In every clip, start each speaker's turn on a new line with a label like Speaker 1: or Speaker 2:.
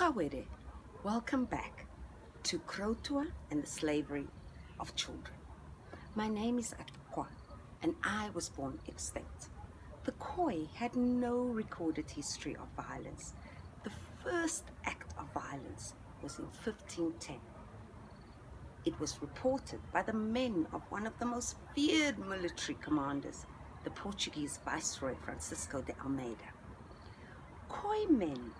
Speaker 1: Awere, welcome back to Krotoa and the slavery of children. My name is Paypqqqal and I was born extinct. The Khoi had no recorded history of violence. The first act of violence was in 1510. It was reported by the men of one of the most feared military commanders, the Portuguese Viceroy Francisco de Almeida. Khoi men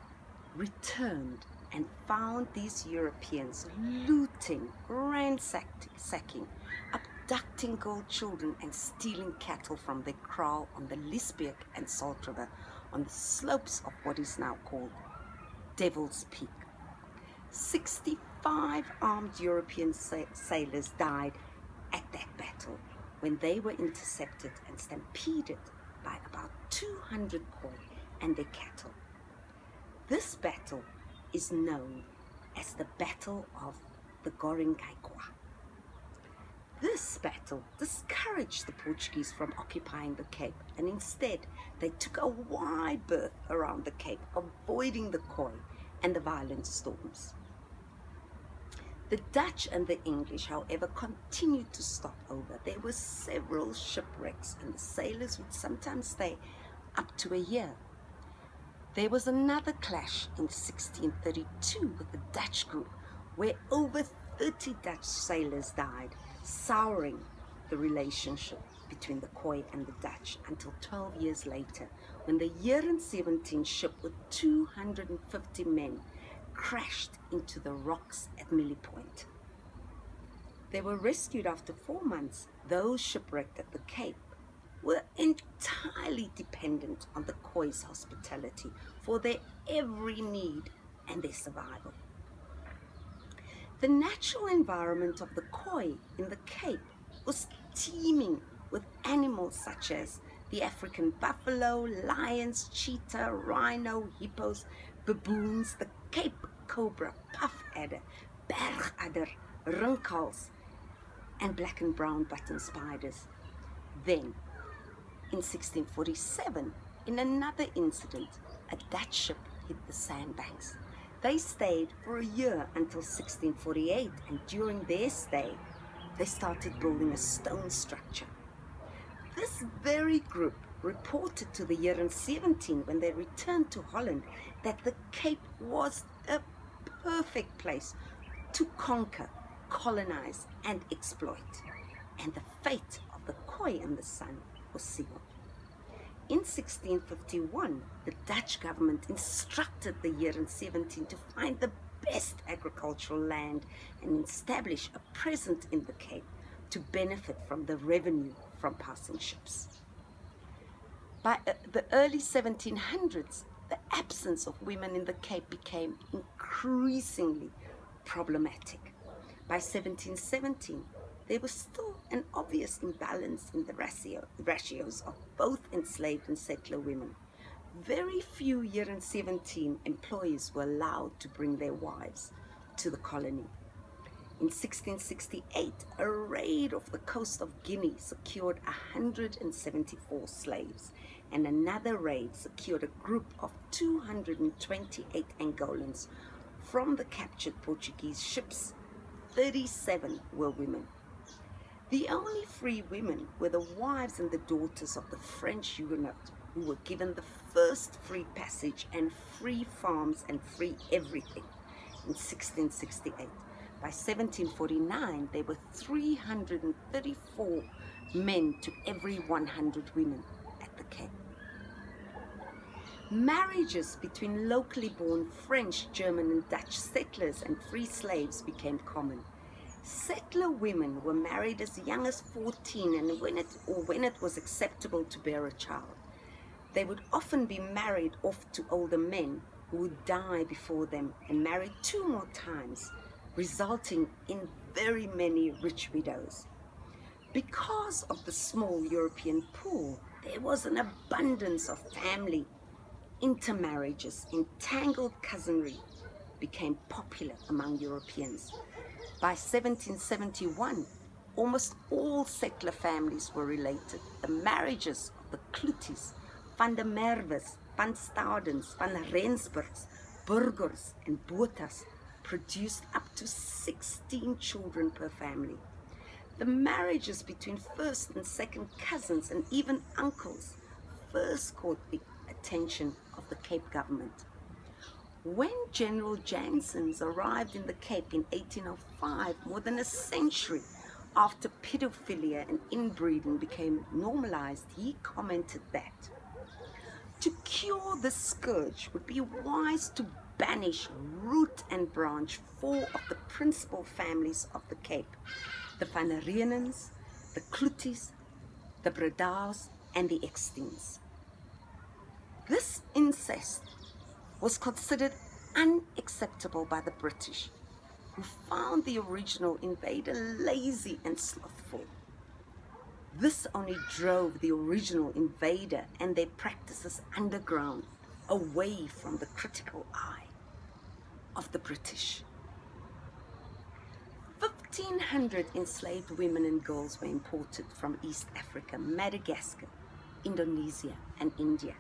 Speaker 1: returned and found these Europeans looting, ransacking, abducting girl children and stealing cattle from their kraal on the Liesbeek and Salt River on the slopes of what is now called Devil's Peak. 65 armed European sailors died at that battle when they were intercepted and stampeded by about 200 Khoi and their cattle. This battle is known as the Battle of the Goringkaikwa. This battle discouraged the Portuguese from occupying the Cape, and instead they took a wide berth around the Cape, avoiding the Khoi and the violent storms. The Dutch and the English, however, continued to stop over. There were several shipwrecks and the sailors would sometimes stay up to a year. There was another clash in 1632 with the Dutch group where over 30 Dutch sailors died, souring the relationship between the Khoi and the Dutch until 12 years later when the Year 17 ship with 250 men crashed into the rocks at Millie Point. They were rescued after 4 months. Those shipwrecked at the Cape were entirely dependent on the Khoi's hospitality for their every need and their survival. The natural environment of the Khoi in the Cape was teeming with animals such as the African buffalo, lions, cheetah, rhino, hippos, baboons, the Cape cobra, puff adder, bergadder, rinkels, and black and brown button spiders. Then, in 1647, in another incident, a Dutch ship hit the sandbanks. They stayed for a year until 1648, and during their stay, they started building a stone structure. This very group reported to the Year 17 when they returned to Holland that the Cape was a perfect place to conquer, colonize, and exploit. And the fate of the Khoi and the Sun was sealed. In 1651, the Dutch government instructed the Year 17 to find the best agricultural land and establish a presence in the Cape to benefit from the revenue from passing ships. By the early 1700s, the absence of women in the Cape became increasingly problematic. By 1717, there was still an obvious imbalance in the ratios of both enslaved and settler women. Very few Year 17 employees were allowed to bring their wives to the colony. In 1668, a raid off the coast of Guinea secured 174 slaves, and another raid secured a group of 228 Angolans. From the captured Portuguese ships, 37 were women. The only free women were the wives and the daughters of the French Huguenots, who were given the first free passage and free farms and free everything in 1668. By 1749, there were 334 men to every 100 women at the Cape. Marriages between locally born French, German, and Dutch settlers and free slaves became common. Settler women were married as young as 14 and when it was acceptable to bear a child. They would often be married off to older men who would die before them and married 2 more times, resulting in very many rich widows. Because of the small European pool, there was an abundance of family intermarriages. Entangled cousinry became popular among Europeans. By 1771, almost all settler families were related. The marriages of the Klutis, van der Merwes, van Staudens, van Rensburgs burgers and botas produced up to 16 children per family. The marriages between first and second cousins and even uncles first caught the attention of the Cape government. When General Janssens arrived in the Cape in 1805, more than a century after pedophilia and inbreeding became normalized, he commented that to cure the scourge would be wise to banish root and branch 4 of the principal families of the Cape: the Van Reenens, the Kloeties, the Breda's, and the Extincts. This incest was considered unacceptable by the British, who found the original invader lazy and slothful. This only drove the original invader and their practices underground, away from the critical eye of the British. 1,500 enslaved women and girls were imported from East Africa, Madagascar, Indonesia, and India.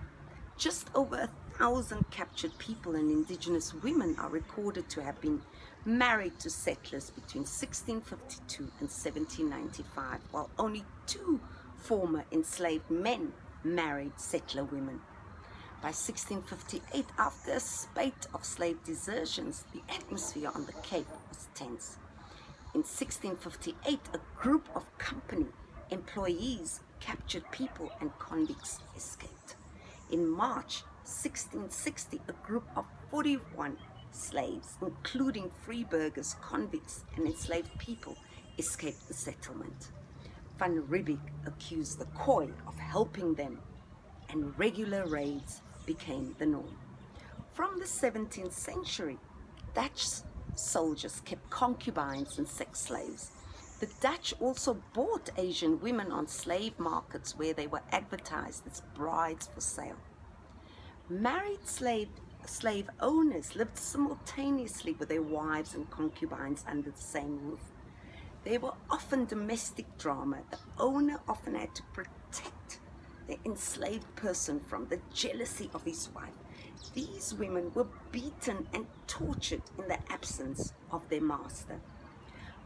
Speaker 1: Just over 1,000 captured people and indigenous women are recorded to have been married to settlers between 1652 and 1795, while only 2 former enslaved men married settler women. By 1658, after a spate of slave desertions, the atmosphere on the Cape was tense. In 1658, a group of company employees captured people and convicts escaped. In March 1660, a group of 41 slaves, including free burghers, convicts, and enslaved people, escaped the settlement. Van Riebeeck accused the Khoi of helping them, and regular raids became the norm. From the 17th century, Dutch soldiers kept concubines and sex slaves. The Dutch also bought Asian women on slave markets where they were advertised as brides for sale. Married slave owners lived simultaneously with their wives and concubines under the same roof. They were often domestic drama. The owner often had to protect the enslaved person from the jealousy of his wife. These women were beaten and tortured in the absence of their master.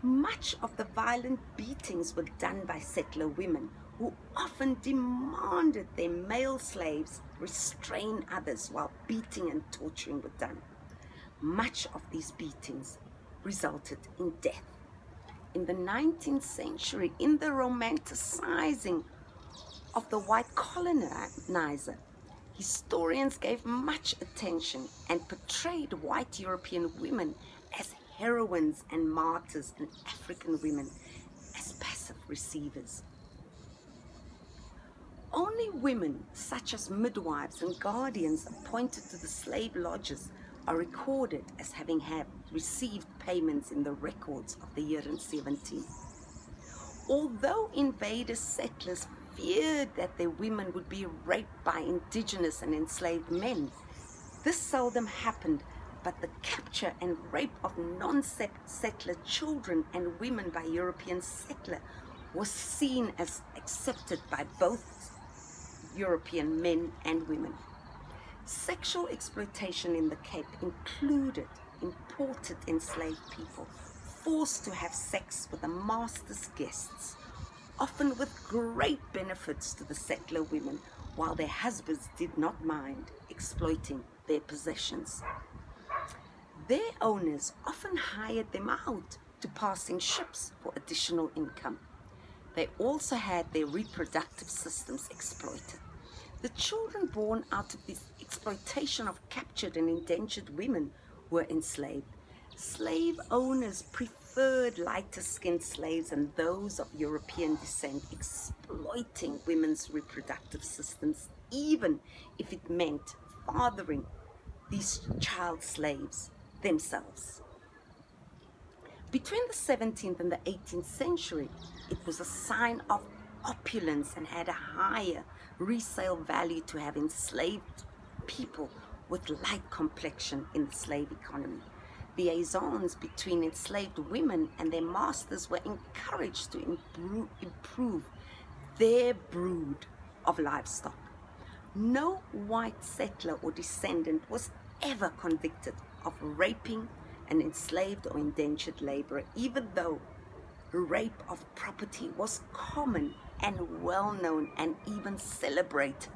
Speaker 1: Much of the violent beatings were done by settler women, who often demanded their male slaves restrain others while beating and torturing were done. Much of these beatings resulted in death. In the 19th century, in the romanticizing of the white colonizer, historians gave much attention and portrayed white European women as heroines and martyrs, and African women as passive receivers. Only women, such as midwives and guardians appointed to the slave lodges, are recorded as having received payments in the records of the year 17. Although invader settlers feared that their women would be raped by indigenous and enslaved men, this seldom happened, but the capture and rape of non-settler children and women by European settlers was seen as accepted by both European men and women. Sexual exploitation in the Cape included imported enslaved people forced to have sex with the master's guests, often with great benefits to the settler women, while their husbands did not mind exploiting their possessions. Their owners often hired them out to passing ships for additional income. They also had their reproductive systems exploited. The children born out of this exploitation of captured and indentured women were enslaved. Slave owners preferred lighter-skinned slaves and those of European descent, exploiting women's reproductive systems, even if it meant fathering these child slaves themselves. Between the 17th and the 18th century, it was a sign of opulence and had a higher resale value to have enslaved people with light complexion in the slave economy. Liaisons between enslaved women and their masters were encouraged to improve their brood of livestock. No white settler or descendant was ever convicted of raping an enslaved or indentured laborer, even though rape of property was common and well known and even celebrated.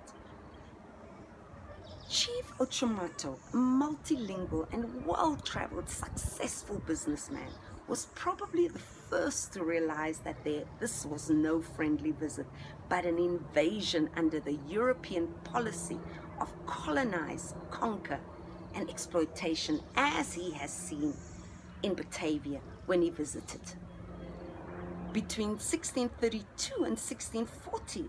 Speaker 1: Chief Ochomato, a multilingual and well-traveled successful businessman, was probably the first to realize that this was no friendly visit, but an invasion under the European policy of colonize, conquer, and exploitation, as he has seen in Batavia when he visited. Between 1632 and 1640,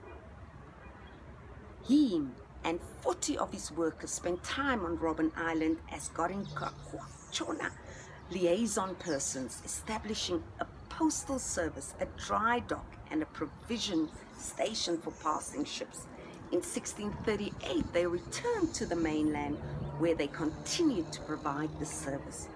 Speaker 1: he and 40 of his workers spent time on Robben Island as Goringkachona liaison persons, establishing a postal service, a dry dock, and a provision station for passing ships. In 1638, they returned to the mainland, where they continued to provide this service.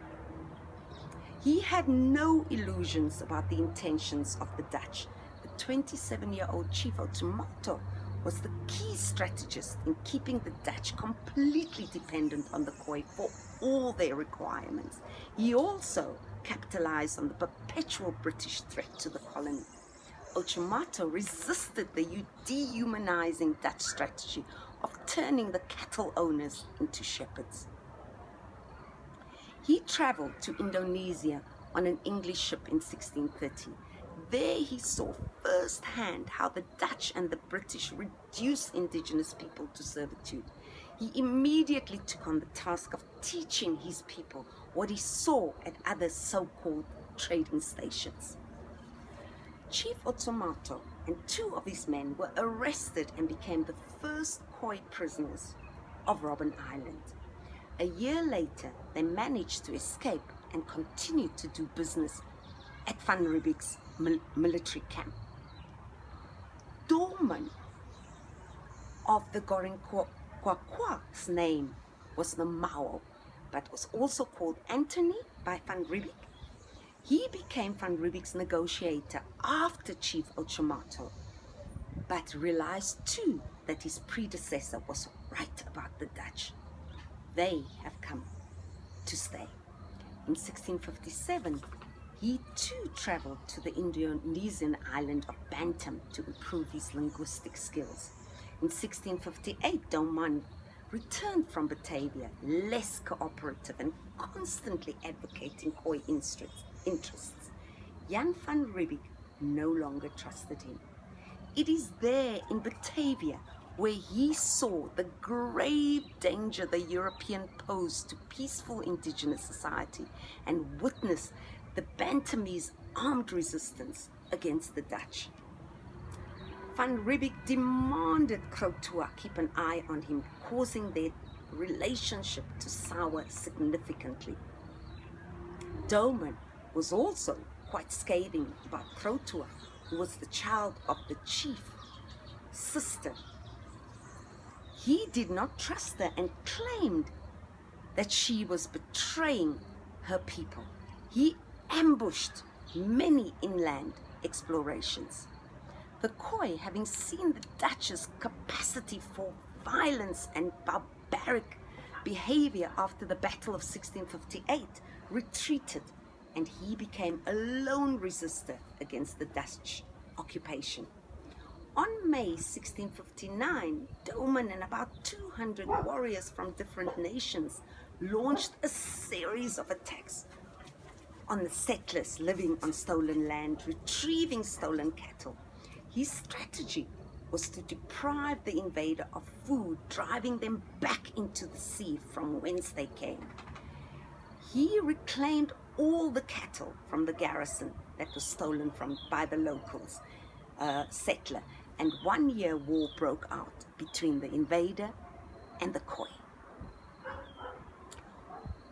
Speaker 1: He had no illusions about the intentions of the Dutch. The 27-year-old Chief Ochomato was the key strategist in keeping the Dutch completely dependent on the Khoi for all their requirements. He also capitalized on the perpetual British threat to the colony. Ochomato resisted the dehumanizing Dutch strategy of turning the cattle owners into shepherds. He traveled to Indonesia on an English ship in 1630. There he saw firsthand how the Dutch and the British reduced indigenous people to servitude. He immediately took on the task of teaching his people what he saw at other so-called trading stations. Chief Ochomato and 2 of his men were arrested and became the first Khoi prisoners of Robben Island. A year later, they managed to escape and continued to do business at Van Riebeeck's military camp. Doorman of the Goringkachon's name was the Mao, but was also called Anthony by Van Riebeeck. He became Van Riebeeck's negotiator after Chief Ochomato, but realized too that his predecessor was right about the Dutch. They have come to stay. In 1657, he too traveled to the Indonesian island of Bantam to improve his linguistic skills. In 1658, Doorman returned from Batavia, less cooperative and constantly advocating Khoi interests. Jan van Riebeeck no longer trusted him. It is there in Batavia where he saw the grave danger the European posed to peaceful indigenous society and witnessed the Bantamese armed resistance against the Dutch. Van Riebeeck demanded Krotoa keep an eye on him, causing their relationship to sour significantly. Doorman was also quite scathing about Krotoa, who was the child of the chief's sister. He did not trust her and claimed that she was betraying her people. He ambushed many inland explorations. The Khoi, having seen the Dutch's capacity for violence and barbaric behavior after the Battle of 1658, retreated, and he became a lone resistor against the Dutch occupation. On May 1659, Doorman and about 200 warriors from different nations launched a series of attacks on the settlers living on stolen land, retrieving stolen cattle. His strategy was to deprive the invader of food, driving them back into the sea from whence they came. He reclaimed all the cattle from the garrison that was stolen by the locals, settler, and 1-year war broke out between the invader and the Khoi.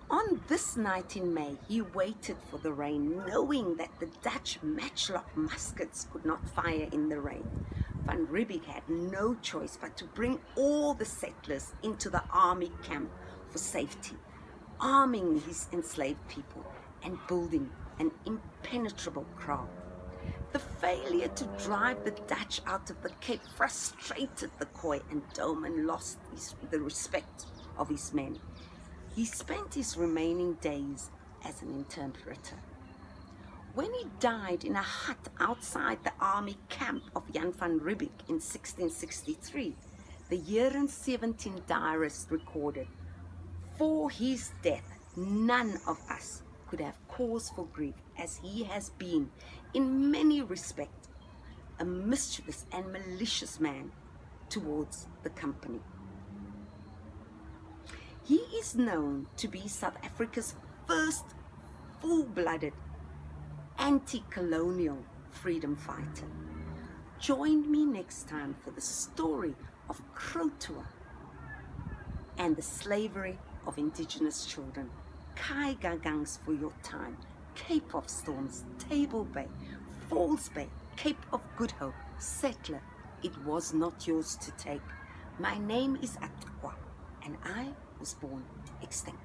Speaker 1: On this night in May, he waited for the rain, knowing that the Dutch matchlock muskets could not fire in the rain. Van Riebeeck had no choice but to bring all the settlers into the army camp for safety, arming his enslaved people and building an impenetrable kraal. The failure to drive the Dutch out of the Cape frustrated the Khoi, and Doorman lost the respect of his men. He spent his remaining days as an interpreter. When he died in a hut outside the army camp of Jan van Riebeeck in 1663, the year and 17 diarist recorded, "For his death, none of us could have cause for grief, as he has been, in many respects, a mischievous and malicious man towards the company." He is known to be South Africa's first full-blooded anti-colonial freedom fighter. Join me next time for the story of Krotoa and the slavery of indigenous children. Kai Gagangs for your time. Cape of Storms, Table Bay, Falls Bay, Cape of Good Hope, Settler, it was not yours to take. My name is Paypqqqal, and I was born extinct.